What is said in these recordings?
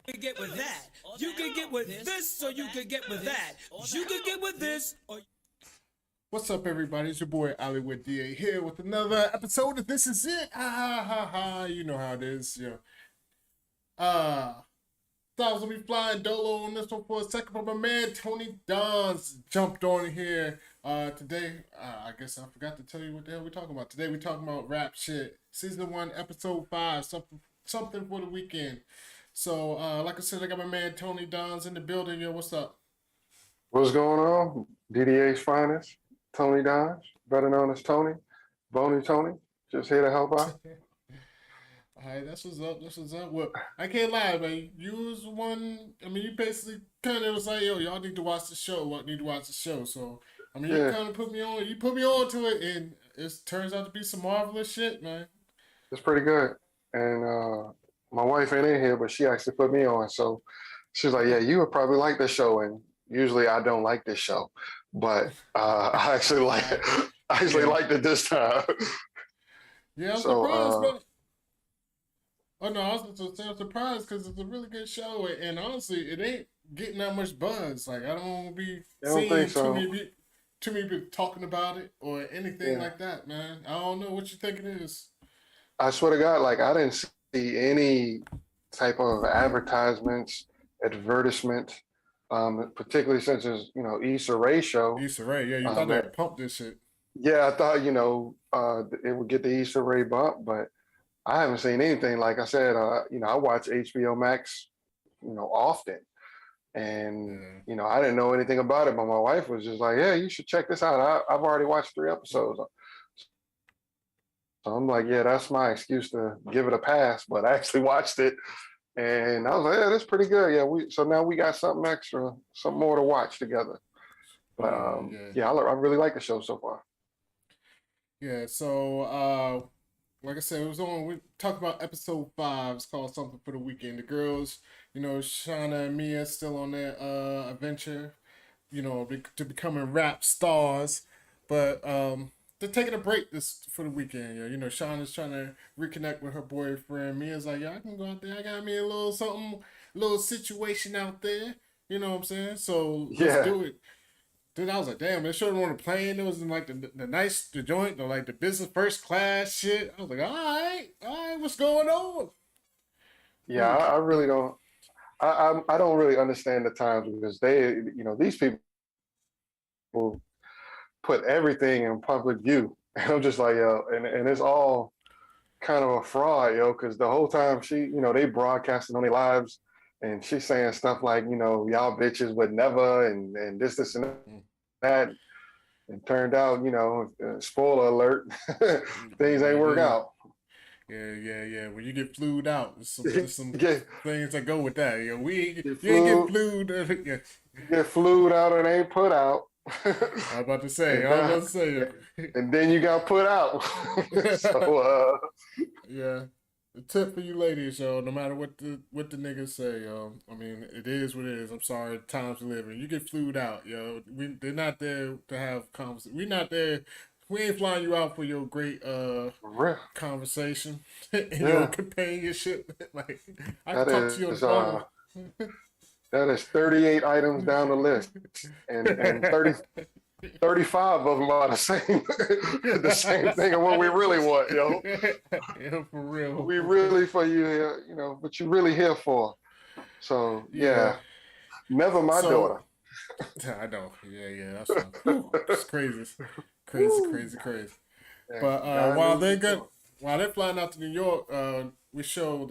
can get with that. You can get with this, or you can get with that. You can get with this, or What's up, everybody? It's your boy Ali with DA here with another episode of This Is It. Ha ha ha! You know how it is. Uh, Thought I was gonna be flying dolo on this one for a second, but my man Tony Dons jumped on here. Today, I guess I forgot to tell you what the hell we're talking about. Today we're talking about rap shit, season 1, episode 5, something for the weekend. So, like I said, I got my man Tony Dons in the building. Yo, what's up? What's going on? DDA's finest, Tony Dodge, better known as Tony, Bony Tony, just here to help out. All right, that's what's up. That's what's up. Well, I can't lie, man. You was one. I mean, you basically kind of was like, "Yo, y'all need to watch the show. What need to watch the show?" So, I mean, you Yeah, kind of put me on. You put me on to it, and it turns out to be some marvelous shit, man. it's pretty good. And my wife ain't in here, but she actually put me on. So she's like, "Yeah, you would probably like this show." And usually I don't like this show, but I actually like it. I actually Yeah, liked it this time. yeah. I'm So surprised, man. Oh no, I was just saying I'm surprised because it's a really good show, and honestly, it ain't getting that much buzz. Like I don't be I don't think seeing so. too many people talking about it or anything Yeah, like that, man. I don't know what you think it is. I swear to God, like I didn't see any type of advertisement, particularly since it's Issa Rae show. Issa Rae, yeah, you thought Um, they would pump this shit. yeah, I thought it would get the Issa Rae bump, but I haven't seen anything. Like I said, I watch HBO Max, often, and Yeah. I didn't know anything about it, but my wife was just like, "Yeah, you should check this out." I've already watched 3 episodes, so I'm like, "Yeah, that's my excuse to give it a pass." But I actually watched it, and I was like, "Yeah, that's pretty good." Yeah, so now we got something extra, something more to watch together. But Yeah, yeah, yeah, I really like the show so far. yeah. So, like I said, it was on. We talked about episode 5. It's called Something for the Weekend. The girls, Shawna and Mia still on their adventure, to becoming rap stars, but they're taking a break this for the weekend. Yeah, Shawna's trying to reconnect with her boyfriend. Mia's like, yeah, I can go out there. I got me a little something, little situation out there. You know what I'm saying? So let's Yeah, do it. Dude, I was like, damn, they showed him on the plane. It was in like the joint, like the business first class shit. I was like, all right, what's going on? yeah, Ooh, I really don't. I don't really understand the times because these people put everything in public view, and I'm just like, yo, and it's all kind of a fraud, yo, because the whole time they broadcasting on their lives, and she's saying stuff like, y'all bitches would never, and this, and mm, that, and turned out, spoiler alert, things ain't work yeah, out. yeah. When you get flued out, there's some get things that go with that. get You ain't get flued, flued. Yeah, get flued out and ain't put out. I was about to say. and I was now, about to say. and then you got put out. So Yeah. The tip for you ladies, yo, no matter what the niggas say, yo. I mean, it is what it is. I'm sorry, the times we live in. You get flued out, yo. They're not there to have conversation. We not there. We ain't flying you out for your great for real. conversation and your Yeah, companionship. Like I can that talk to you on the is phone. 38 items down the list, and 35 of them are the same the same thing of what we really want, yo. Yeah, for real, We for real. really for you here, what you really here for. So Yeah. yeah, never my So daughter. I know. Yeah. That's whew, it's crazy, crazy, Woo. crazy, crazy. Yeah, But God knows what you're doing. while they're flying out to New York, they show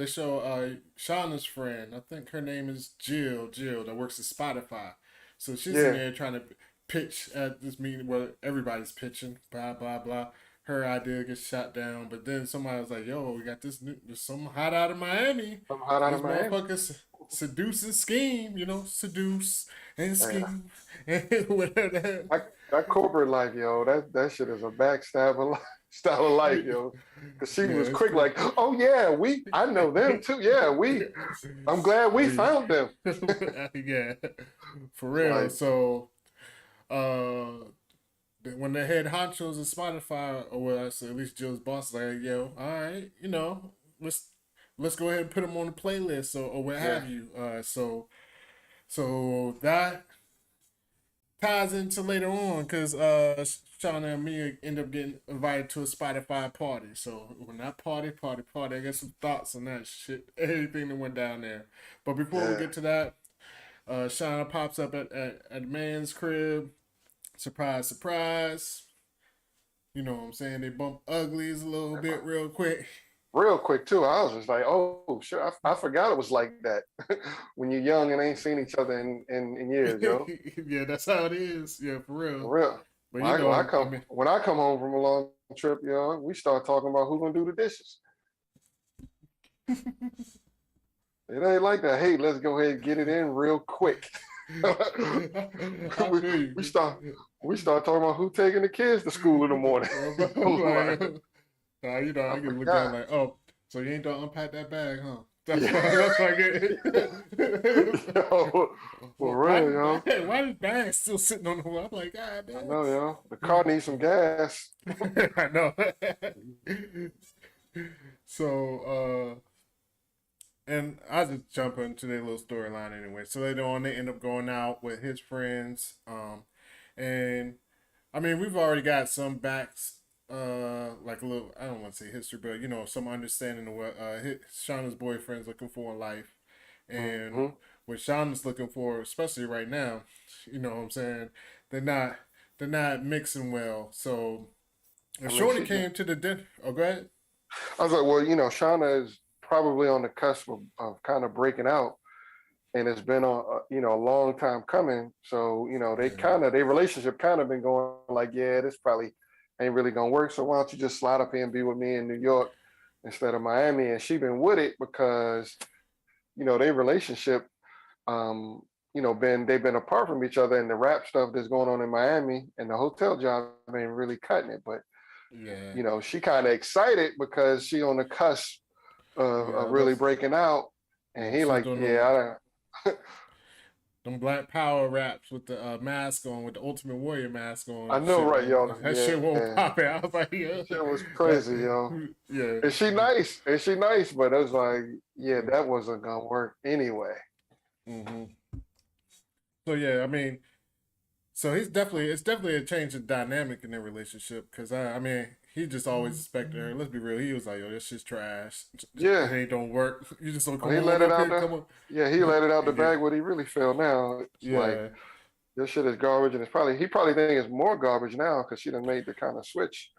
Shauna's friend. I think her name is Jill that works at Spotify. So she's in Yeah, there trying to pitch at this meeting where everybody's pitching. Blah blah blah. Her idea gets shot down, but then somebody was like, "Yo, we got there's some hot out of Miami. I'm hot out This of Miami. motherfucker seduce and scheme, seduce and Yeah, scheme and whatever the that corporate life, yo, that shit is a backstabber style of life, hell." yo. Cause she Yeah, was it's quick, crazy. like, oh yeah, I know them too. Yeah, I'm glad we Yeah. found them. Yeah, for It's real. like, So, uh, when the head honchos of Spotify, or well, I say at least Jill's boss, is like, yo, all right, let's let's go ahead and put them on the playlist or what Yeah. have you. So that ties into later on because Shawna and me end up getting invited to a Spotify party. So when that party, I got some thoughts on that shit, everything that went down there. But before we Yeah. get to that, Shawna pops up at a man's crib. Surprise, surprise. You know what I'm saying? They bump uglies a little bit real quick. Real quick too. I was just like, oh, sure. I forgot it was like that when you're young and ain't seen each other in years, yo. Yeah, that's how it is. Yeah, for For real. real. But you know, I mean, When I come home from a long trip, yo, we start talking about who gonna do the dishes. It ain't like that. Hey, let's go ahead and get it in real quick. I we, feel you. we start talking about who taking the kids to school in the morning. Like, you know, I I can look at it forgot. like, oh, so you ain't done unpack that bag, huh? Yeah. That's like it. Yo, for real, yo. Why this bag still sitting on the wall? I'm like, God I damn. know, yo. The car needs some gas. I know. So, and I just jump into their little storyline anyway. So later on, they end up going out with his friends. And I mean, we've already got some backs, like a little, I don't want to say history, but you know, some understanding of what Shauna's boyfriend's looking for in life. And Hmm. what Shauna's looking for, especially right now, you know what I'm saying? They're not, they're not mixing well. So, I if mean, Shorty came to the dinner, oh, go ahead. I was like, well, Shauna is probably on the cusp of kind of breaking out, and it's been a long time coming. So, Yeah. their relationship kind of been going like, yeah, this probably ain't really gonna work. So why don't you just slide up here and be with me in New York instead of Miami? And she been with it because, their relationship, um, they've been apart from each other, and the rap stuff that's going on in Miami and the hotel job ain't really cutting it. But Yeah. she kind of excited because she on the cusp Yeah. of really breaking out, and Yeah. he She's like, doing yeah, them Black Power raps with the mask on, with the Ultimate Warrior mask on I and know, shit, right, man. y'all. That shit won't Yeah, pop it. I was like, yeah. shit was That, crazy, yo. yeah. And she nice, but it was like, yeah, that wasn't gonna work anyway. Mm-hmm. So yeah, I mean, so it's definitely a change in dynamic in their relationship because I mean, he just always expected her. Let's be real, he was like, yo, this shit's trash. It Yeah, ain't don't work. You just don't well, come on up here, come on. he let it out the Yeah, bag. What he really feel now, it's like yeah. this shit is garbage, and he probably think it's more garbage now because she done made the kind of switch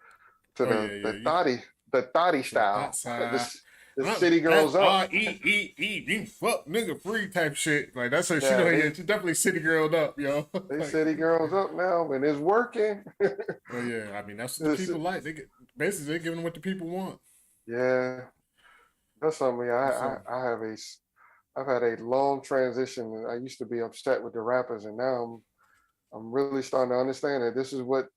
to Oh yeah, yeah. the thotty The thought style, side. the city girls up. SREEE fuck nigga free type shit. Like that's her. She know. Yeah, Yeah, she definitely city girled up, yo. they Like, city girls up now, and it's working. oh yeah. I mean, that's what the It's- people like. They get basically they're giving what the people want. yeah, that's something. So I've had a long transition. I used to be upset with the rappers, and now I'm really starting to understand that this is what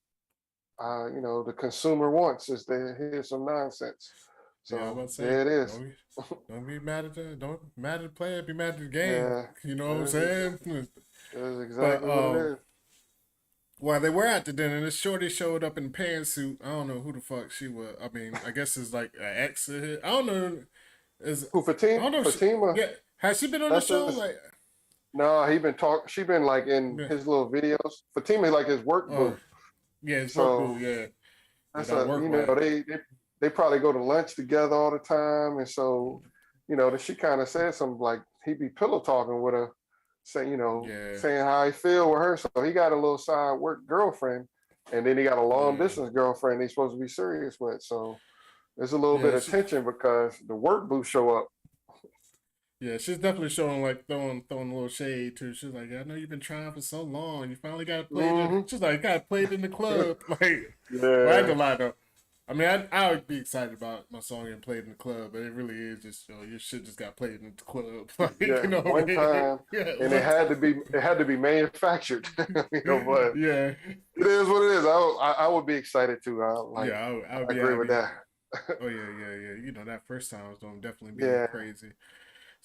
the consumer wants is to hear some nonsense. yeah, I was So about to say there it is. don't be mad at don't mad at the player. Be mad at the game. Yeah, You know what I'm that's, saying? that's But exactly what it is. while they were at the dinner, this shorty showed up in a pantsuit. I don't know who the fuck she was. I mean, I guess it's like an ex of his. I don't know. Is Who I don't know. If she, Fatima? yeah, has she been on the That's show? just Like, no. He been talk. She been like in yeah. his little videos. Fatima like his work Oh, boo. yeah, it's work boo. So Yeah, yeah, that's that work wife. they probably go to lunch together all the time, and so that she kind of said something like he be pillow talking with her, Yeah, saying how he feel with her. So he got a little side work girlfriend, and then he got a long yeah, distance girlfriend he's supposed to be serious with. So there's a little bit yeah. of tension because the work boo show up. Yeah, she's definitely showing like throwing a little shade too. She's like, I know you've been trying for so long. You finally got to play it. Hmm. She's like, got to play it in the club. Like, well, I ain't Yeah, gonna lie though. I mean, I would be excited about my song getting played in the club, but it really is just your shit just got played in the club. Like, yeah, you know what I one mean? time, Yeah, and one time. it had to be manufactured. But Yeah, it is what it is. I would be excited too. yeah. I would I be agree with happy. that. Oh yeah, yeah, yeah. You know that first time was gonna definitely be Yeah, crazy.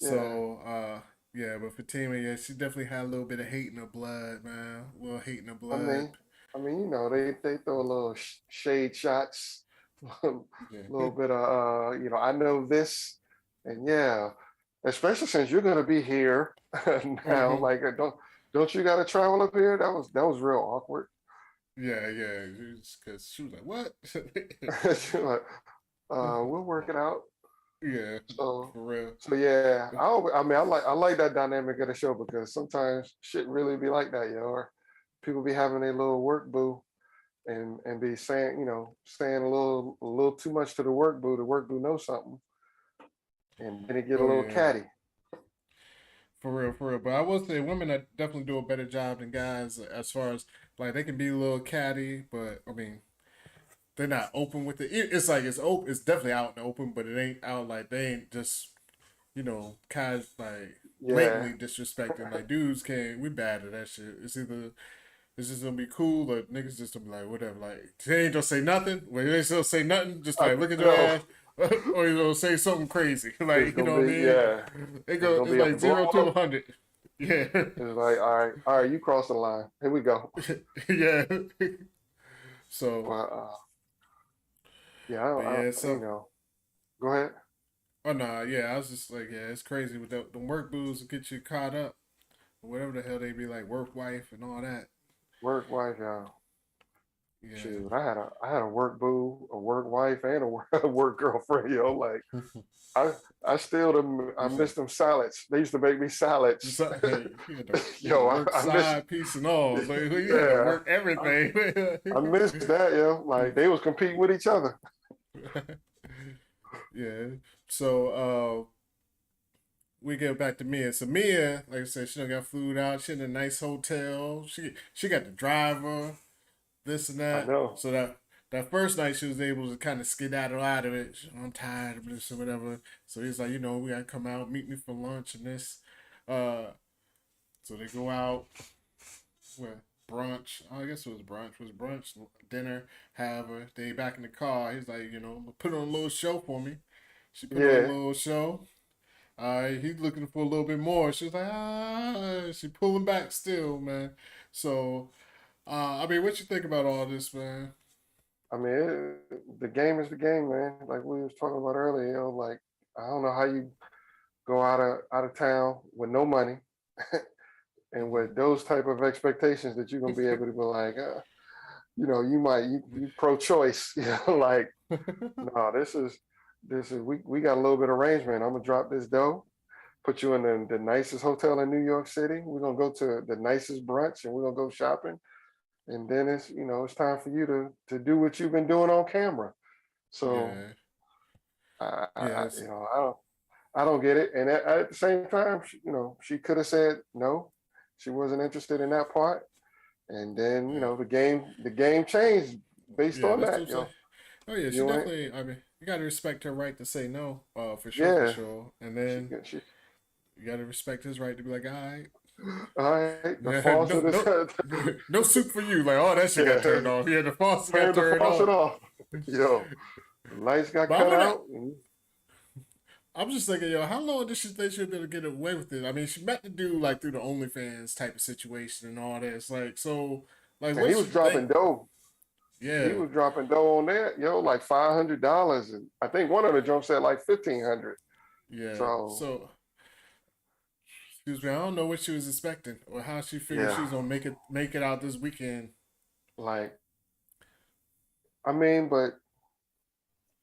yeah. So, yeah, but Fatima, yeah, she definitely had a little bit of hate in her blood, man. A little hate in her I blood. mean, they throw a little shade shots, a Yeah. little bit of I know this. And yeah, especially since you're gonna be here now, Hmm. like don't you gotta travel up here? That was real awkward. Yeah, yeah. Because she was like, "What?" She's like, we'll work it out. Yeah, So for real. so yeah, I mean I like that dynamic of the show because sometimes shit really be like that, or people be having a little work boo and be saying, saying a little too much to the work boo. The work boo knows something, and then it get a Oh little yeah, catty. for real, for real. But I will say, women that definitely do a better job than guys as far as like they can be a little catty, but I mean they're not open with it. It's like it's open. It's definitely out in the open, but it ain't out like they ain't just kind like Yeah, blatantly disrespecting. Like dudes can't. We bad at that shit. It's either it's just gonna be cool, or niggas just gonna be like whatever. Like they ain't gonna say nothing. When they still say nothing, just I like look at your know. ass. Or you know, say something crazy, It's like you gonna know what I be mean. yeah. It It's go, gonna it's be a like blow 0 to 100. Yeah, It's like, all right, you crossed the line. Here we go. yeah. So, But yeah, but yeah, so go ahead. oh no, yeah, I was just like, yeah, it's crazy with the work booze will get you caught up, whatever the hell they be like, work wife and all that. Work wife, yeah. Yeah, Shoot, I had a work boo, a work wife, and a work, a work girlfriend. Like I I you said miss them salads. They used to make me salads. you had the Yo, work I miss side piece and all. So you had to yeah. work I, everything. I miss that, Like they was competing with each other. Yeah. So we get back to Mia. So Mia, like I said, she done got food out. She in a nice hotel. She got the driver, this and I that. know. So that first night she was able to kind of skedaddle out of it. I'm tired of this or whatever. So he's like, we gotta come out, meet me for lunch and this. Uh, so they go out. Well, brunch. I guess it was brunch. Was brunch, dinner, have her. They back in the car. He's like, put on a little show for me. She put on a Yeah. little show. He's looking for a little bit more. She was like, she pulling back still, man. So, I mean, what you think about all this, man? I mean, the game is the game, man. Like we was talking about earlier, like I don't know how you go out of town with no money and with those type of expectations that you're gonna be able to be like, you pro-choice, like no, this is we got a little bit of arrangement. I'm gonna drop this dough, put you in the nicest hotel in New York City. We're gonna go to the nicest brunch and we're gonna go shopping. And then it's time for you to do what you've been doing on camera. So Yeah, I yes, don't get it. And at the same time, she could have said no. She wasn't interested in that part. And then yeah, the game changed based yeah. on That's what that. I'm saying. Oh yeah, she You went, definitely. I mean, you gotta respect her right to say no, for sure, for yeah. sure. And She then she. you gotta respect his right to be like, all right, All right, the yeah, faucet no, is no, no soup for you. Like, oh, that shit got yeah. turned off. Yeah, the faucet got Turn the turned faucet off. off. Yo, the lights got But I cut wanna. out. I'm just thinking, yo, how long did she think she'd be able to get away with it? I mean, she met the dude like through the OnlyFans type of situation and all this. Like, so, like, And what he she was think? dropping dough. He Yeah, was dropping dough on that, like $500, and I think one of the jumps said like 1,500. yeah. So So, excuse me, I don't know what she was expecting or how she figured she yeah, was gonna make it out this weekend. like I mean, but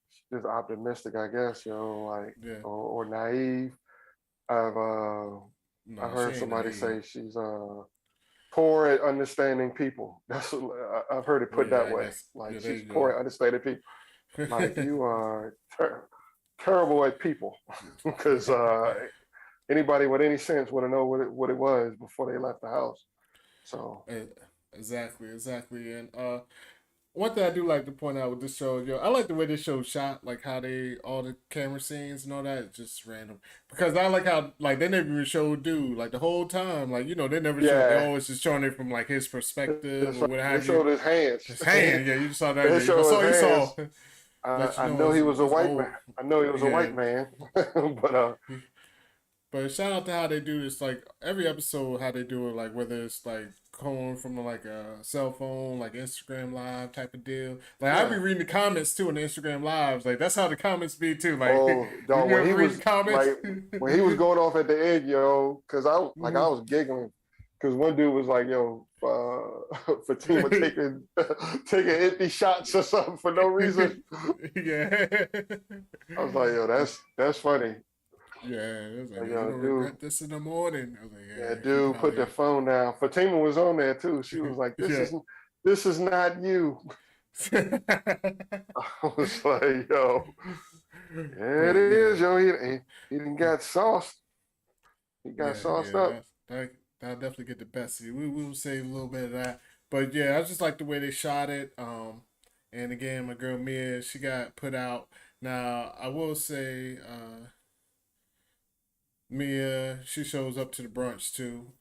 she's just optimistic, I guess, like Yeah, or naive. I've uh I've no, she heard ain't somebody naive. say she's poor at understanding people. That's what I've heard it Well, put that yeah, way. that's yeah. Like There she's you poor go. at understanding people. Like you are terrible at people, because anybody with any sense would have known what it was before they left the house. So Eh, exactly, exactly. And one thing I do like to point out with this show, yo, I like the way this show shot, like how they all the camera scenes and all that, it's just random. Because I like how like they never even showed dude like the whole time, like they never showed. They yeah, always just showing it from like his perspective that's or right. what They have you. showed his hands. His hand, yeah, you just saw that. They Yeah, showed his you saw, hands. let you I know know he was a it's white man. old. I know he was a Yeah, white man, but But shout out to how they do this, like every episode, how they do it, like whether it's like calling from like a cell phone, like Instagram Live type of deal. Like I be Yeah. reading the comments too on the Instagram Lives. Like that's how the comments be too. Like Oh, you dog, when he ever read the was comments? like when he was going off at the end, yo, because I Mhm. was giggling because one dude was like, yo, Fatima taking empty shots or something for no reason. Yeah. I was like, yo, that's funny. Yeah, it was like, Like, yeah, you yo, don't dude, regret this in the morning. I was like, yeah, yeah, he dude, put probably the phone down. Fatima was on there too. She was like, yeah. this is not you. I was like, yo, yeah, it But yeah, is, yo. He didn't got sauce. He got sauced yeah, up. that'll definitely get the best of you. We will save a little bit of that. But yeah, I just like the way they shot it. And again, my girl Mia, she got put out. Now I will say, Mia, she shows up to the brunch too.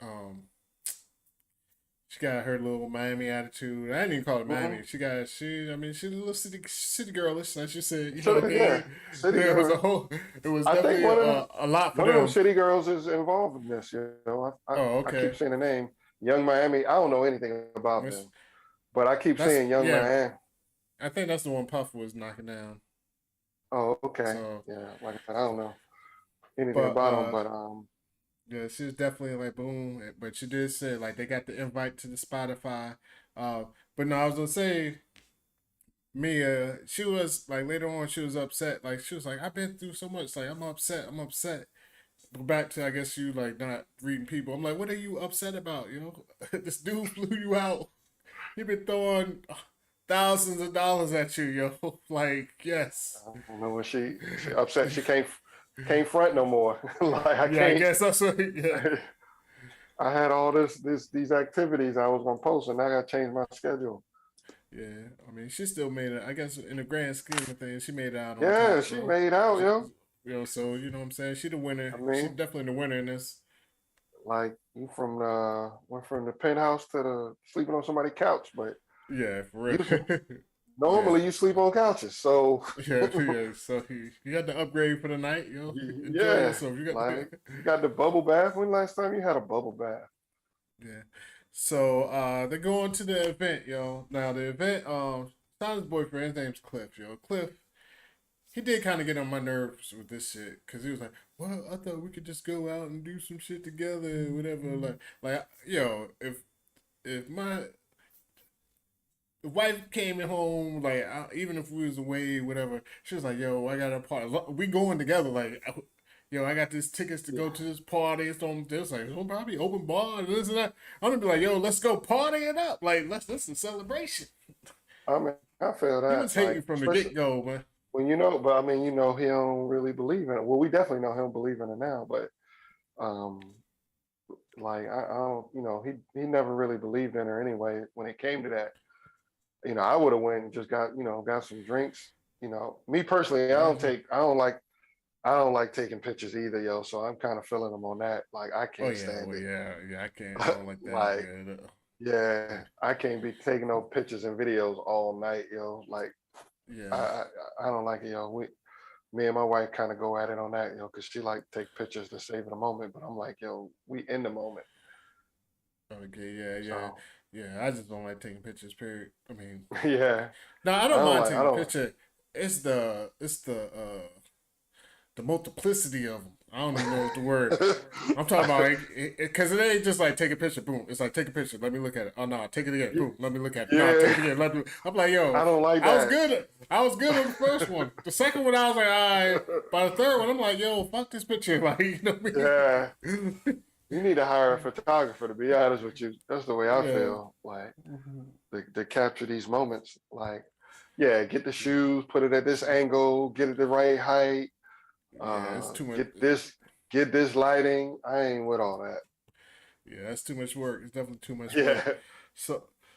She got her little Miami attitude. I didn't even call it Hmm. Miami. I mean, she's a little city girlish, like she said. You know what I City, yeah, mean? city There was a girl. whole. It was I think definitely a lot for one of them them. city girls is involved in this. You know, Oh, I keep okay. saying the name Young Miami. I don't know anything about That's them, but I keep that's saying Young yeah. Miami. I think that's the one Puff was knocking down. Oh, okay. So, Yeah, like I said, I don't know anything but about them, but yeah, she was definitely like boom. But she did say like they got the invite to the Spotify. Uh, but no, I was gonna say Mia, she was like later on she was upset. Like she was like, I've been through so much. Like I'm upset. I'm upset. But back to I guess you like not reading people. I'm like, what are you upset about? You know, this dude flew you out. He been throwing thousands of dollars at you, yo. Like yes. I don't know when she upset. She can't front no more. Like I Yeah, I can't. guess that's what. Yeah, I had all these activities I was gonna post, and I got to change my schedule. yeah. I mean, she still made it. I guess in the grand scheme of things, she made it out on Yeah, top. she So, made out, she, yo. so you know what I'm saying. She the I winner. She mean, definitely the winner in this. like you from the went from the penthouse to the sleeping on somebody's couch, but Yeah, for you real. Yeah, normally you sleep on couches, so yeah. So he got the upgrade for the night. Yo, enjoy yeah, yourself. You got like you got the bubble bath. When last time you had a bubble bath? yeah. So they're going to the event, yo. Now the event, Shauna's boyfriend, his name's Cliff, yo. Cliff, he did kind of get on my nerves with this shit because he was like, "Well, I thought we could just go out and do some shit together, whatever." Like, yo, if my wife came in home, like, even if we was away, whatever, she was like, "Yo, I got a party. We going together, like." Yo, I got these tickets to go Yeah, to this party. It's on this like it's probably open bar and this and that. I'm gonna be like, yo, let's go party it up. Like let's a celebration. I mean, I feel He that, was hating like from the especially get go, man. when you know, but I mean, you know, he don't really believe in it. Well, we definitely know he don't believe in it now, but um, like I don't, you know, he never really believed in her anyway. When it came to that, you know, I would have went and just got, you know, got some drinks. You know, me personally, Hmm. I don't like taking pictures either, yo. So I'm kind of feeling them on that. Like I Oh can't yeah, stand well it. yeah. I can't. I don't like that. Like, yeah, I can't be taking no pictures and videos all night, yo. Like I Yeah. I, I don't like it, yo. Me and my wife kind of go at it on that, yo, because she like take pictures to save the moment. But I'm like, yo, we in the moment. Okay. So Yeah. I just don't like taking pictures. Period. I mean, yeah, no, I don't mind I taking a don't. picture. It's the multiplicity of them. I don't even know what the word. I'm talking about because it ain't just like take a picture, boom. It's like take a picture, let me look at it. Oh no, take it again, boom. Let me look at it. No, take Yeah, it again. Let me. I'm like, yo, I don't like I was that. good. I was good on the first one. The second one, I was like, all right. By the third one, I'm like, yo, fuck this picture. Like, you know what Yeah, I mean? you need to hire a photographer, to be honest with you. That's the way I Yeah. feel. Like to capture these moments. Like, yeah, get the shoes, put it at this angle, get it the right height, Yeah, it's too much. get this lighting. I ain't with all that. Yeah, that's too much work. It's definitely too much work. Yeah,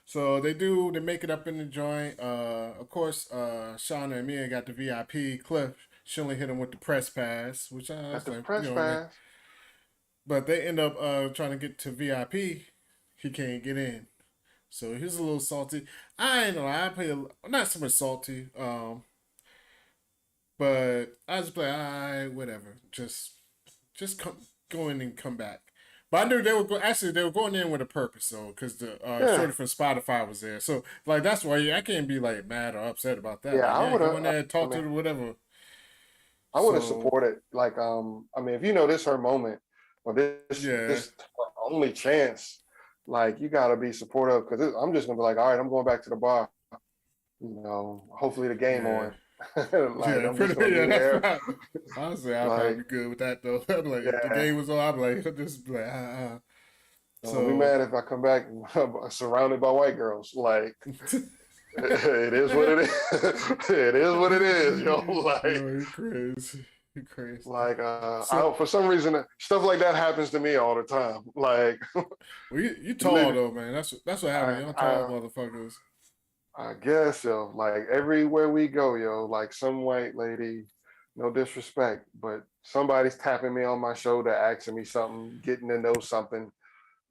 So they make it up in the joint. Of course, Shauna and Mia got the VIP. Cliff, she only hit him with the press pass, which I at was the like, press pass. but they end up trying to get to VIP. He can't get in, so he's a little salty. I ain't know. I play not so much salty, but I just play. I whatever. Just come. go in and come back. But I knew they were they were going in with a purpose, though, because the Yeah, shorty from Spotify was there. So like that's why I can't be like mad or upset about that. yeah. Like, I yeah, would go in have. there, I talk to mean, her, whatever. I would have So supported. Like, I mean, if you know this her moment, or yeah, this only chance, like you gotta be supportive because I'm just gonna be like, all right, I'm going back to the bar. Hopefully the game yeah, on. Like yeah. I'm just gonna Yeah, be that's there. right. Honestly, I'd probably Like, be good with that though. I'm like, if the yeah. game was on, I'd be like, just be like, Don't be So mad if I come back surrounded by white girls. Like it is what it is. It is what it is, yo. yo, you crazy, you crazy. I So don't, for some reason stuff like that happens to me all the time. Like well, you tall maybe though, man. That's what happened. I, Y'all tall I motherfuckers. I guess yo. Like everywhere we go, yo, like some white lady, no disrespect, but somebody's tapping me on my shoulder, asking me something, getting to know something,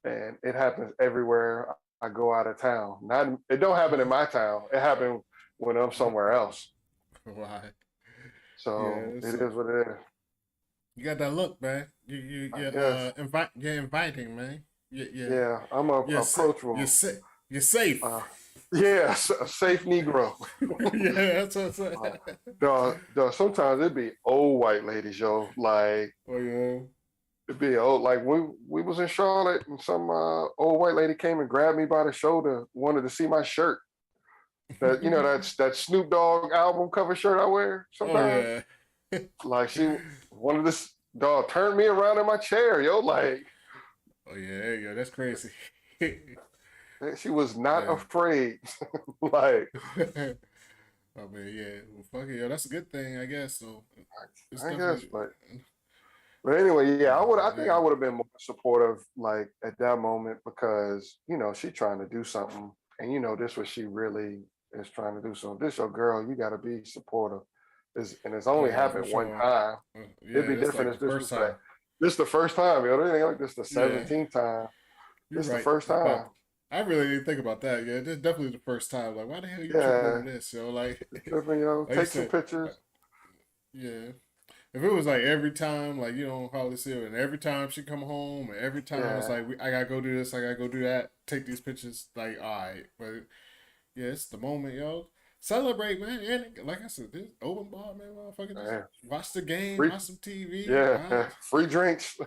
and it happens everywhere I go out of town. Not it don't happen in my town. It happened when I'm somewhere else. Why? So Yeah, it so is what it is. you got that look, man. I guess. You're inviting, man. Yeah, I'm You're approachable. you're safe. Uh, yeah, a safe Negro. Yeah, that's what I'm Uh, saying. sometimes it be old white ladies, yo. Like Oh yeah. it be old. Like we was in Charlotte, and some old white lady came and grabbed me by the shoulder, wanted to see my shirt. That that's that Snoop Dogg album cover shirt I wear Oh sometimes. yeah. Like she wanted this dog turned me around in my chair, yo. Like Oh yeah, yeah, that's crazy. she was not Yeah. afraid. Like I mean, yeah. Well, fuck it, yo. That's a good thing, I guess. So it's I guess, definitely, but anyway, yeah, I think yeah, I would have been more supportive, like at that moment, because she trying to do something, and this what she really is trying to do. So this your girl, you got to be supportive. And it's oh only yeah, for happened one sure. time. It'd Yeah, be that's different like as the first time. disrespect. This the first time, yo. It ain't like this the Yeah, 17th time. you're This the right first about. time. I really didn't think about that. Yeah, this is definitely the first time. Like, why the hell are you tripping over Yeah, this? Yo, like, tripping, like you take some said, uh, pictures. yeah. If it was like every time, like you know how this is, and every time she come home, and every time it's Yeah, like I gotta go do this, I gotta go do that, take these pictures. Like, all right, but yeah, it's the moment, yo. Celebrate, man. And like I said, this open bar, man, motherfucker. Just man. watch the game, Free, watch some TV. yeah, free drinks.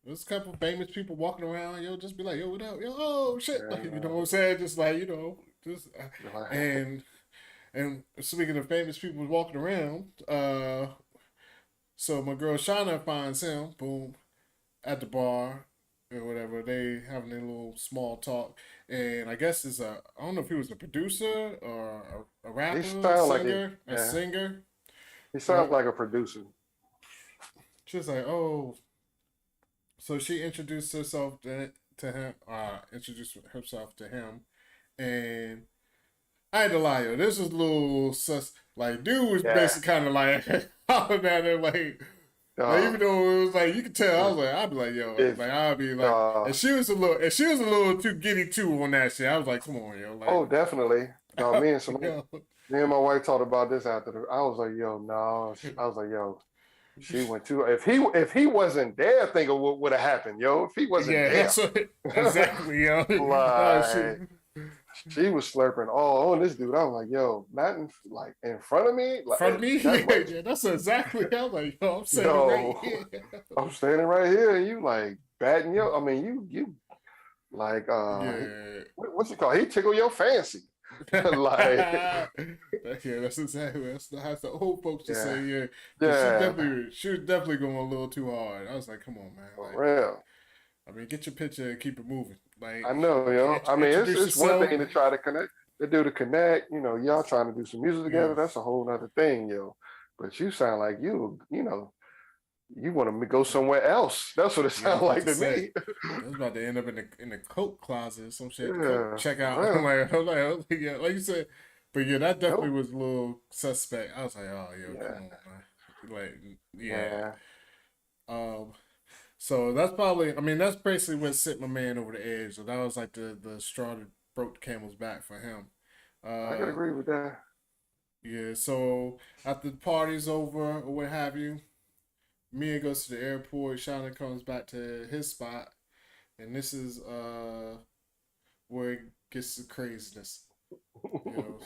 There's a couple famous people walking around, yo. Just be like, yo, what up, yo? Oh shit, like, you know Yeah, what I'm saying? Just like just like, and and speaking of famous people walking around, so my girl Shawna finds him, boom, at the bar or whatever. They having a little small talk, and I guess it's I don't know if he was a producer or a he rapper, sound like it. singer, a Yeah, singer. he sounds But like a producer. she's like, oh, so she introduced herself to him, introduced herself to him, and I had to lie, yo. This was a little sus. Like, dude was Yeah, basically kind of like hollering at her, like even dog. though it was like you could tell, I If was like, I'd be like, yo, if like I'd be like, uh and she was a little too giddy too on that shit. I was like, come on, yo, oh, definitely. No, yo, me and my wife talked about this after I was like, yo, no. I was like, yo, she went too. If he wasn't there, think of what would have happened, yo. If he wasn't yeah, there, that's what exactly, yo. Oh shit, like she was slurping all on this dude. I was like, yo, not like in front of me, like from me, that yeah, much. yeah, that's exactly. I was like, yo, I'm standing right Yo, here. I'm standing right here, and you like batting your. I mean, you like Yeah. what's it called? He tickle your fancy, like Yeah, that's exactly that's the old folks to yeah, say. Yeah, because yeah, she was definitely going a little too hard. I was like, come on, man. for Like, real. I mean, get your picture and keep it moving. I Like, know, yo. I mean, introduce it's one yourself. thing to try to connect, to do to connect. Y'all trying to do some music Yeah, together. That's a whole other thing, yo. But you sound like you want to go somewhere else. That's what it yeah. I was sounds about like to to say, me. I was about to end up in the coat closet or some shit. The coat Yeah, check out. well, I was like, yeah, like you said. But yeah, that definitely nope. was a little suspect. I was like, oh, yo, come Yeah, on, man. Like, yeah. yeah. Um, So that's probably, I mean, that's basically what set my man over the edge. So that was like the straw that broke the camel's back for him. I could Uh, agree with that. yeah. So after the party's over or what have you, Mia goes to the airport. Shawna comes back to his spot, and this is where it gets the craziness. You know.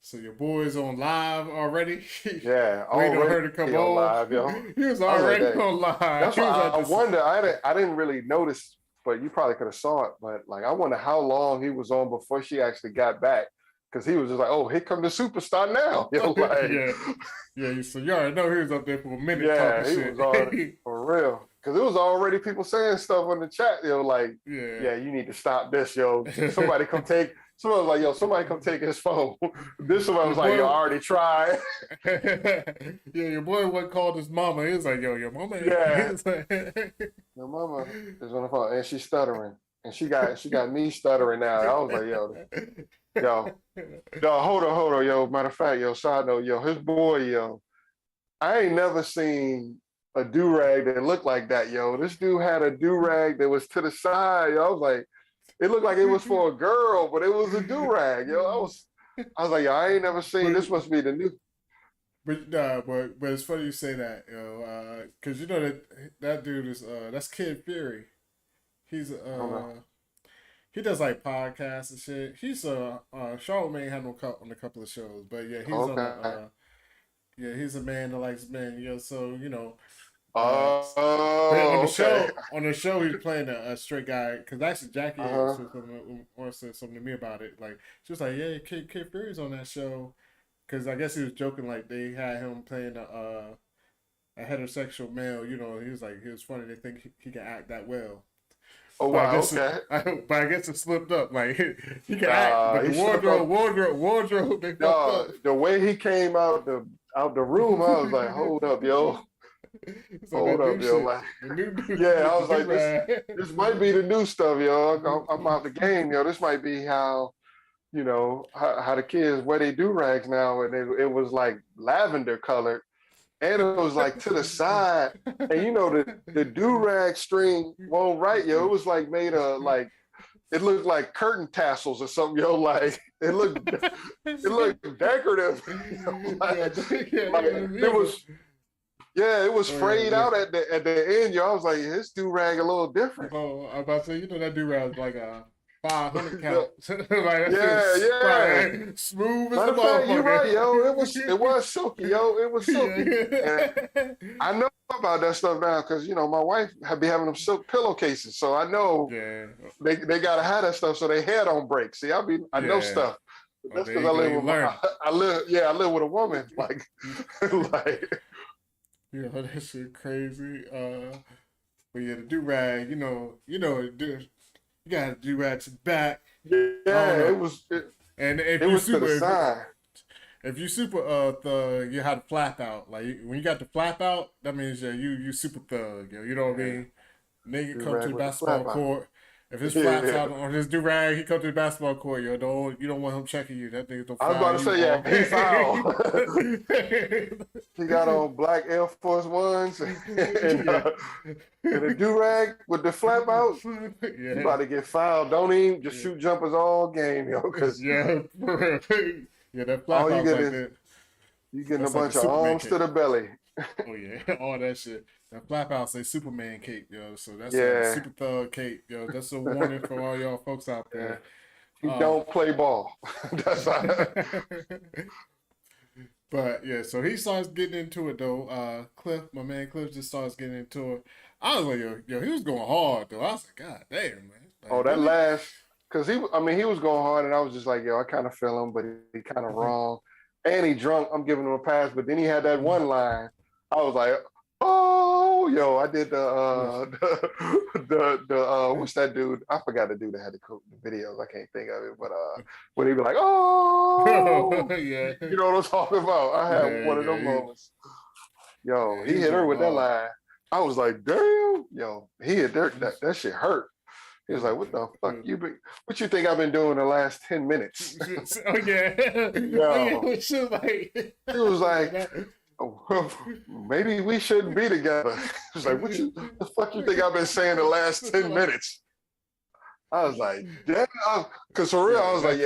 So your boy's on live already. Yeah, Waiting on already her to come on on. live, yo. He was I was like, already "Hey." on live. That's He was why at I the- wonder. I didn't really notice, but you probably could have saw it. But like, I wonder how long he was on before she actually got back, because he was just like, "Oh, here come the superstar now." Yo, like, yeah. So you already know he was up there for a minute yeah, talking he shit. was already for real. Because it was already people saying stuff on the chat, yo, like, yeah, "Yeah, you need to stop this, yo. Somebody come take." Somebody was like, "Yo, somebody come take his phone." This one was like, "Yo, I already tried." Yeah, your boy what called his mama. He was like, "Yo, your mama." Yeah. Like... Your mama is on the phone and she's stuttering, and she got me stuttering now. I was like, yo, hold on, yo. Matter of fact, yo, side note, yo, his boy, yo, I ain't never seen a do rag that looked like that, yo. This dude had a do rag that was to the side. Yo. I was like, it looked like it was for a girl, but it was a do rag, yo. I was like, yo, I ain't never seen. This must be the new. But it's funny you say that, you know, because you know that dude is that's Kid Fury. He's he does like podcasts and shit. He's Charlamagne had on a couple of shows, but yeah, he's on he's a man that likes men, you know. So you know, on the show he's playing a straight guy, because actually Jackie said something to me about it. Like she was like, yeah, Kid Fury's on that show. Because I guess he was joking, like they had him playing a heterosexual male. You know, he was funny. They think he can act that well. Oh wow, okay. But I guess it slipped up. Like he can act, but the wardrobe. They fucked up. The way he came out the room, I was like, hold up, yo. Hold up, yo. Like, yeah, I was like, this might be the new stuff, yo. I'm out the game, yo. This might be how. You know, how the kids wear they do-rags now, and it was like lavender colored, and it was like to the side, and you know the do-rag string won't right, yo. It was like made of like, it looked like curtain tassels or something, yo. Like it looked decorative. It was frayed out at the end, yo. I was like, his do-rag a little different. Oh, I'm about to say, you know that do-rag like a 500 count. Like, yeah. Smooth as Matter the of fact, you're right, motherfucker. yo. It was silky, yo. It was silky. And I know about that stuff now because you know my wife be having them silk pillowcases, so I know they gotta have that stuff so their hair don't break. See, I know stuff. That's because I live with a woman. Like, yeah, that shit crazy. But yeah, the do rag, you know, you gotta do rag to the back. Yeah, it was. And if it you was super, to the side. If you super thug, you have to flap out. Like when you got the flap out, that means you super thug. You know what I mean? Nigga come to the basketball court. If his flaps out on his do rag, he come to the basketball court. You don't want him checking you. That nigga don't. I was about to say, he fouled. He got on black Air Force Ones and a do rag with the flap out. You about to get fouled. Don't even just shoot jumpers all game, yo. Cause that flap out like that. You getting a bunch of arms to the belly. Oh yeah, all that shit. That flap out say Superman cape, yo. So that's a super thug cape, yo. That's a warning for all y'all folks out there. He don't play ball. That's how. But yeah, so he starts getting into it though. My man Cliff just starts getting into it. I was like, yo, he was going hard though. I was like, God damn, man. Like, that last, cause he was going hard, and I was just like, yo, I kind of feel him, but he kind of wrong, and he drunk. I'm giving him a pass, but then he had that one line. I was like, oh, yo, I did the what's that dude? I forgot the dude that had the videos. I can't think of it, but when he be like, oh, yeah, you know what I'm talking about? I had one of them moments. Yo, he hit her with that line. I was like, damn, yo, he hit that shit hurt. He was like, what the fuck what you think I've been doing the last 10 minutes? Oh yeah. Yo. He was like, oh, maybe we shouldn't be together. He was like, what the fuck you think I've been saying the last 10 minutes? I was like, damn, because for real, I was like,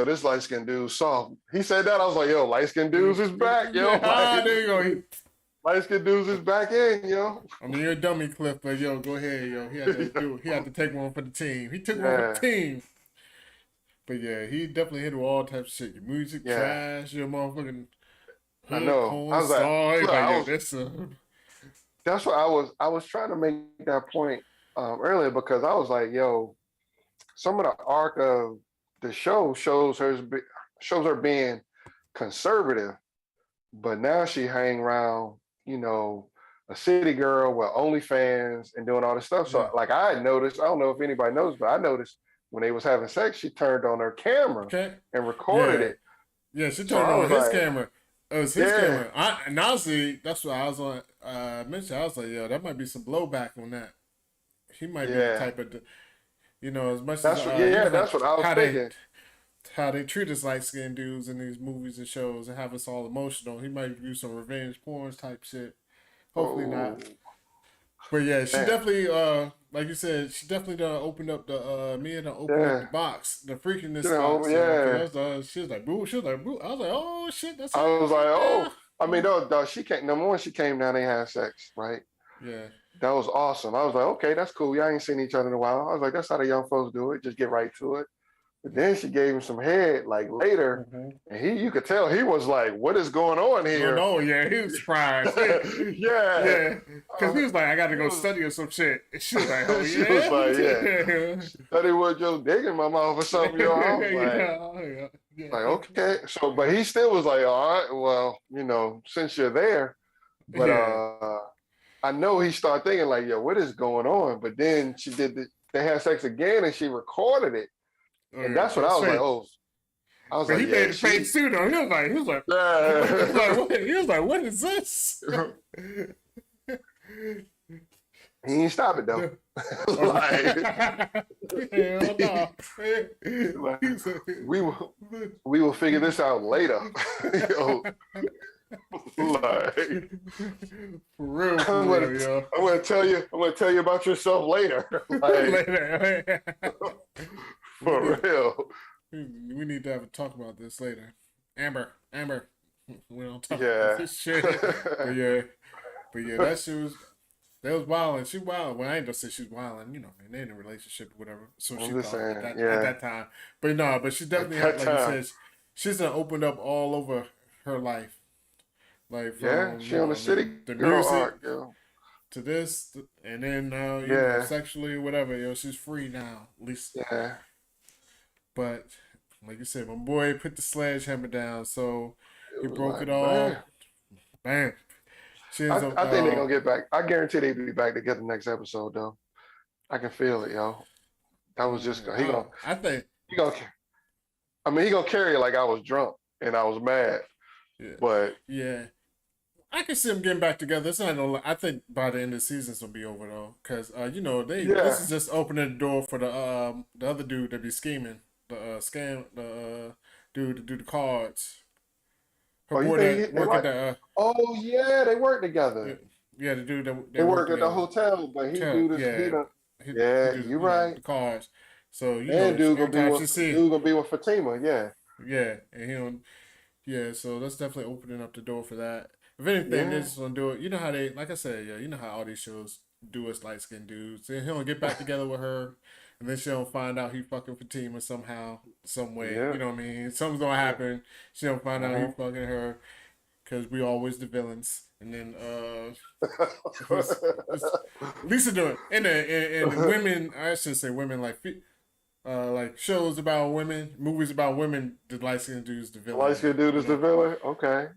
this light-skinned dude soft. He said that, I was like, yo, light-skinned dudes is back, yo. There you go. light skinned dudes is back in, yo. I mean, you're a dummy, Cliff, but yo, go ahead, yo. He had to do it. He had to take one for the team. He took one for the Yeah, team. But yeah, he definitely hit with all types of shit. Your music yeah. trash, your motherfucking I hood know. I corn was like, star. He's look, like, I yo, was. this. That's what I was trying to make that point earlier because I was like, yo, some of the arc of the show shows her being conservative, but now she hang around, you know, a city girl with OnlyFans and doing all this stuff. Yeah. So like I had noticed, I don't know if anybody knows, but I noticed when they was having sex, she turned on her camera Okay. and recorded Yeah. it. Yeah, she So turned I on was his like, camera. It was his yeah, camera. And honestly, that's what I was on. Mentioned. I was like, yo, that might be some blowback on that. He might be the yeah. type of, you know, as much as That's what, yeah, you know that's what I was how thinking. they treat us light skinned dudes in these movies and shows and have us all emotional. He might do some revenge porn type shit. Hopefully Oh, not. But yeah, she damn. definitely like you said, she definitely done opened up the Mia done opened up the Yeah. box, the freakiness You know, box, yo. yeah. Cause she was like boo, she was like boo. I was like, oh shit, that's I it, was that's like, right there. oh, I mean, no, she came. Number one, she came down. They had sex, right? Yeah, That was awesome. I was like, okay, that's cool. Y'all ain't seen each other in a while. I was like, that's how the young folks do it. Just get right to it. But then she gave him some head like later, mm-hmm. and you could tell he was like, what is going on Oh here? no, yeah, he was surprised. Yeah. Yeah, because he was like, I got to go study or some shit. And she was like, oh She was like, yeah. yeah. Thought he was just digging my mouth or something, yo. I was Yeah. like, okay. So, but he still was like, all right, well, you know, since you're there, but Yeah. I know he started thinking like, yo, what is going on? But then they had sex again and she recorded it. Oh, And yeah, that's what I was like, straight. oh, I was But like, he yeah, made the face too though. He was like, yeah. what is this? He ain't stop it though. Hell no. Like, we will figure this out later. Yo, like, For real, yo. I'm gonna tell you about yourself later. Like, Later. for real. We need to have a talk about this later. Amber, we don't talk Yeah. about this shit. But yeah, that was wilding. She wild. Well, I ain't gonna say she's wilding. You know, man, they in a relationship or whatever. So I'm she just thought saying, at yeah. that time. But she definitely At had, that like time. you said, she's done opened up all over her life. Like from Yeah, she on the city the girl music arc, yo. to this, and then you Yeah. know, sexually or whatever. Yo, she's free now, at least. Yeah. But like you said, my boy put the sledgehammer down, so he was broke like, it all. Bam. She ends up, I think they're gonna get back. I guarantee they'll be back together next episode though. I can feel it, yo. That was just I think he gonna I mean he gonna carry it like I was drunk and I was mad. yeah. But Yeah. I can see them getting back together. It's not no, I think by the end of the season it's gonna be over though, because you know this is just opening the door for the other dude that be scheming, the scam the dude to do the cards. Her oh, you boy think that work at the oh yeah, they work together. yeah, the dude that They work at the together. hotel, but he do this. Yeah, He he you do, right. the cards. So you And know, every time she see dude gonna be with Fatima. Yeah. yeah, and he don't yeah. So that's definitely opening up the door for that. If anything, they're Yeah. just gonna do it. You know how they, like I said, yeah. You know how all these shows do us light skinned dudes. Then he'll get back together with her, and then she'll find out he fucking Fatima somehow, some way. Yeah. You know what I mean? Something's gonna happen. She'll find out he fucking her, because we always the villains. And then Lisa doing and the women. I should say women like shows about women, movies about women. The light skinned dude's the villain. Light skinned dude is the villain. Okay.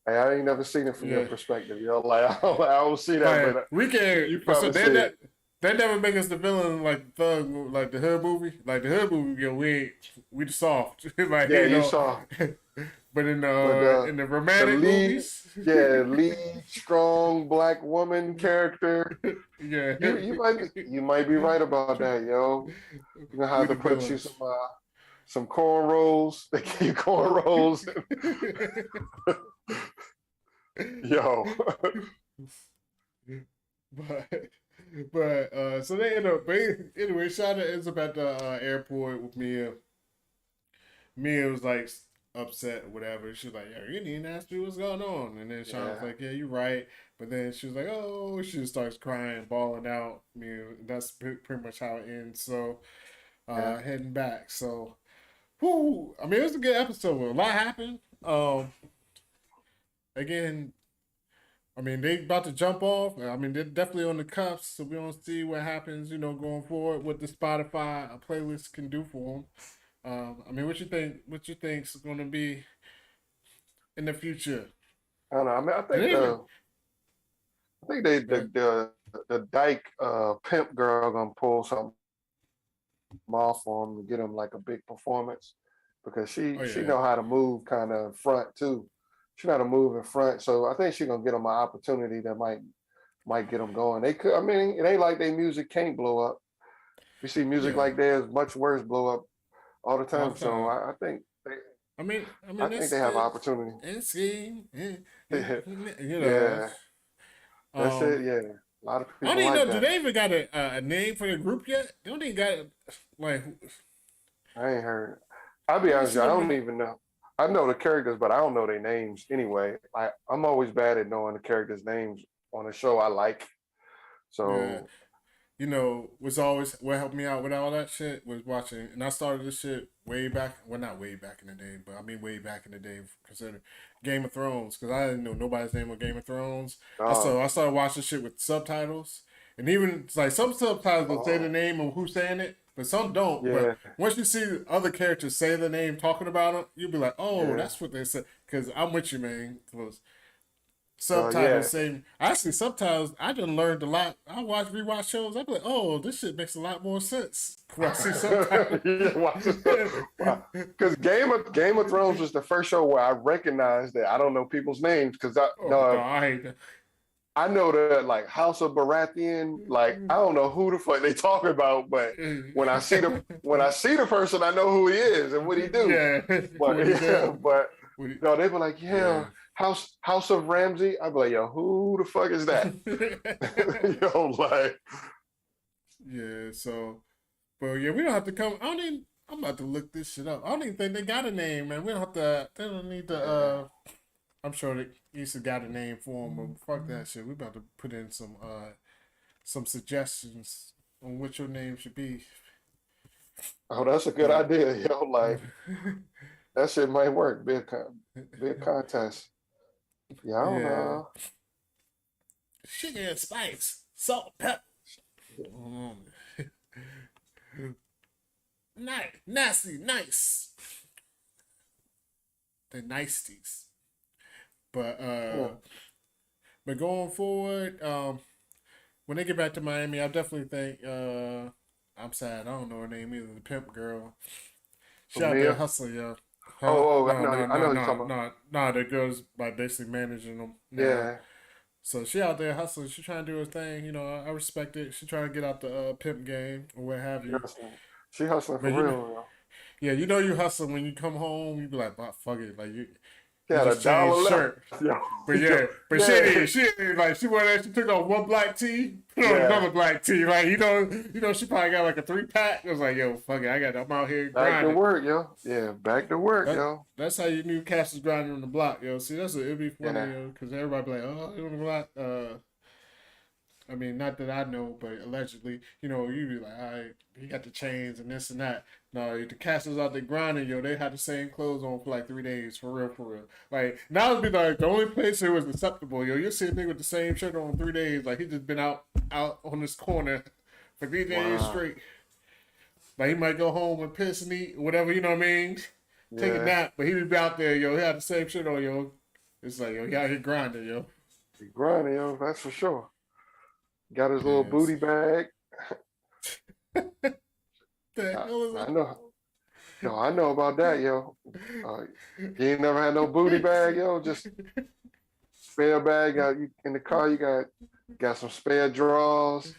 Hey, I ain't never seen it from your perspective, yo. Like I don't see that. Like, but we can. you So probably see it. they never make us the villain like Thug, like the Hood movie. Like the Hood movie, yo, we the soft. Like Yeah, you know, saw. But in the romantic movies, lead strong black woman character. yeah, You might be right about that, yo. You're gonna have to put you some cornrows. They give you cornrows. Yo. but so they end up. Anyway, Shawna ends up at the airport with Mia. Mia was like upset or whatever. She was like, "Yeah, you need to ask me what's going on." And then Sean was Yeah. like, "Yeah, you're right." But then she was like, "Oh," she just starts crying, bawling out. I mean, that's pretty much how it ends. So, Yeah. heading back. So, whoo, I mean, it was a good episode. A lot happened. Again, I mean, they about to jump off. I mean, they're definitely on the cuffs, so we don't see what happens, going forward, what the Spotify playlist can do for them. I mean, what you think? What you think's going to be in the future? I don't know. I mean, Did they even? I think they Good. the Dyke pimp girl gonna pull something off for him to get him like a big performance because Oh she yeah, know how to move kind of front too. She know how to move in front, so I think she gonna get him an opportunity that might get them going. They could. I mean, it ain't like their music can't blow up. We see music yeah. like theirs much worse blow up all the All time. the So time. I I mean, think that's they have an good. opportunity. And scheme, you know. Yeah, that's Um, it. Yeah, a lot of I don't people even like know. Do that. they even got a name for the group yet? They don't even got like. I ain't heard. I'll be Let me honest see with you, I them. don't even know. I know the characters, but I don't know their names anyway. I'm always bad at knowing the characters' names on a show I like. Yeah. So, Was always what helped me out with all that shit was watching, and I started this shit way back. Well, not way back in the day, but I mean way back in the day. Consider Game of Thrones, because I didn't know nobody's name on Game of Thrones. uh, I started watching shit with subtitles, and even it's like some subtitles will say the oh, name of who's saying it, but some don't. But yeah, once you see other characters say the name talking about it, you'll be like, oh, yeah. that's what they said. Because I'm with you, man. 'Cause So yeah, subtitles saying actually subtitles I done learned a lot. I rewatch shows, I be like, oh, this shit makes a lot more sense when I see subtitles. yeah. Watch this stuff. Wow. Because Game of Thrones was the first show where I recognized that I don't know people's names because I Oh no, no I hate that. I know the like House of Baratheon, like I don't know who the fuck they talking about, but when I see the person, I know who he is and what he do. Yeah, But what he yeah, did. but What he, no, they were like, yeah. yeah, House of Ramsey. I'd be like, yo, who the fuck is that? Yo, like, Yeah, so but yeah, we don't have to come. I don't even I'm about to look this shit up. I don't even think they got a name, man. We don't have to they don't need to yeah. I'm sure they used to got a name for them, but fuck that shit. We about to put in some suggestions on what your name should be. Oh, that's a good But idea, yo. Like that shit might work. Be a contest. Yeah, I don't yeah, know. sugar and spice, salt, pepper. Nice, nasty, nice. The niceties. But Yeah. going forward, when they get back to Miami, I definitely think I'm sad. I don't know her name either. The pimp girl. She For out me. there hustling, yo. Huh? Oh, No, no, I no, know who you're no, talking about. no, no. The girl's by basically managing them now. Yeah, So she out there hustling. She trying to do her thing. I respect it. She trying to get out the pimp game or what have she you. hustling. She hustling for But real, yo. yeah, you hustle when you come home. You be like, "Bah, fuck it, like She you had a just changed dollar left, shirt." yo. But Yo, yeah, but yeah, she ain't like she wore that. She took off one black tee, put on yeah. another black tee. Like she probably got like a 3-pack. It was like, yo, fuck it, I'm out here Back to grinding. work, yo. Yeah, back to work, That yo. that's how you knew Cass was grinding on the block, yo. See, it'd be funny, Yeah. because everybody be like, oh, you on the block. I mean, not that I know, but allegedly, you be like, all right, he got the chains and this and that. No, the casters out there grinding, yo, they had the same clothes on for like 3 days, for real, for real. Like, now it'd be like the only place it was acceptable, yo. You'll see a nigga with the same shirt on 3 days, like he just been out on this corner for 3 days Wow. straight. Like, he might go home and piss and eat, whatever, you know what I mean? Take a Yeah. nap, but he would be out there, yo. He had the same shirt on, yo. It's like, yo, he out here grinding, yo. He grinding, yo. That's for sure. Got his little Yes. booty bag. The I, hell is I that? know. Yo, I know about that, yo. You ain't never had no booty bag, yo. Just spare bag. You in the car. You got some spare drawers,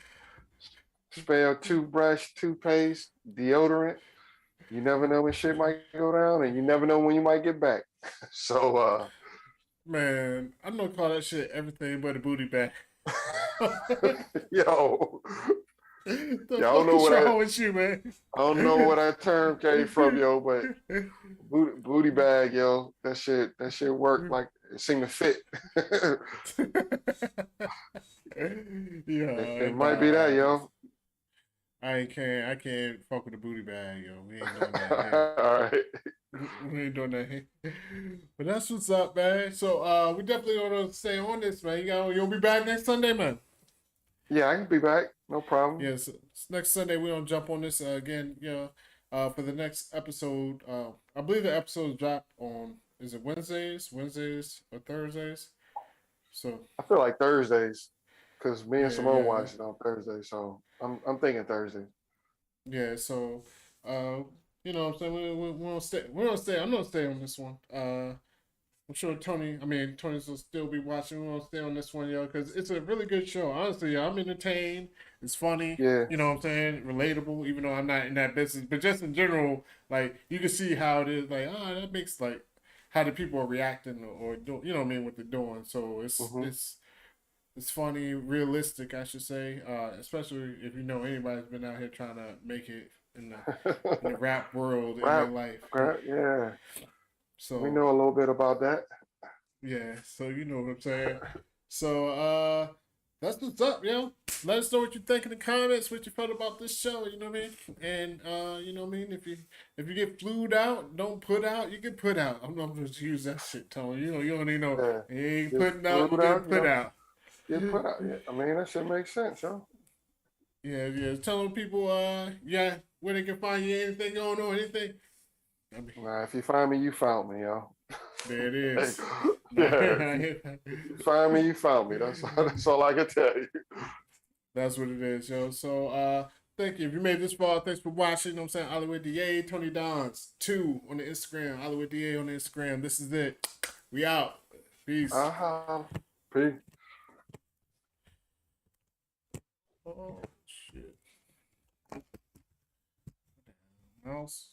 spare toothbrush, toothpaste, deodorant. You never know when shit might go down, and you never know when you might get back. So, Man, I'm gonna call that shit everything but a booty bag. yo, The Yeah, I don't fuck know is what wrong with you, man? I don't know where that term came from, yo, but booty bag, yo, that shit worked like it seemed to fit. Yeah, It might be that, nah. yo. I can't fuck with the booty bag, yo. We ain't doing that here. All right. We ain't doing that here. But that's what's up, man. So we definitely gonna stay on this, man. You'll be back next Sunday, man. Yeah, I can be back. No problem. Yes, next Sunday we're gonna jump on this again, for the next episode. I believe the episodes drop on, is it Wednesdays or Thursdays? So I feel like Thursdays, because me and Simone yeah. watched it on Thursday, so I'm thinking Thursday. Yeah, so you know what I'm saying, we don't stay, I'm gonna stay on this one. I'm sure Tony's will still be watching. We're gonna stay on this one, yo, because it's a really good show. Honestly, yo, I'm entertained. It's funny. Yeah. You know what I'm saying? Relatable, even though I'm not in that business. But just in general, like, you can see how it is, like, that makes, like, how the people are reacting or do, you know what I mean, what they're doing. So Hmm. it's funny, realistic, I should say. Especially if you know anybody's been out here trying to make it in the rap world in their Rap, life. rap, yeah. We So know a little bit about that. yeah, so you know what I'm saying. So that's what's up, yo. Let us know what you think in the comments, what you felt about this show, you know what I mean? And you know what I mean, if you get flued out, don't put out, you get put out. I'm not gonna use that shit, Tony. You don't even know. Yeah. You ain't Get putting out, you flued get out, put yo. out. Get put out. Yeah. I mean, that shit makes sense, yo. Yeah. Telling people where they can find you, anything going on, anything. I mean, Nah, if you find me, you found me, yo. there it Hey, is. yeah. If you find me, you found me. That's all I can tell you. That's what it is, yo. So, thank you. If you made this far, thanks for watching. You know what I'm saying? Hollywood DA, Tony Dons 2 on the Instagram. Hollywood DA on the Instagram. This is it. We out. Peace. Peace. Oh, shit. Mouse.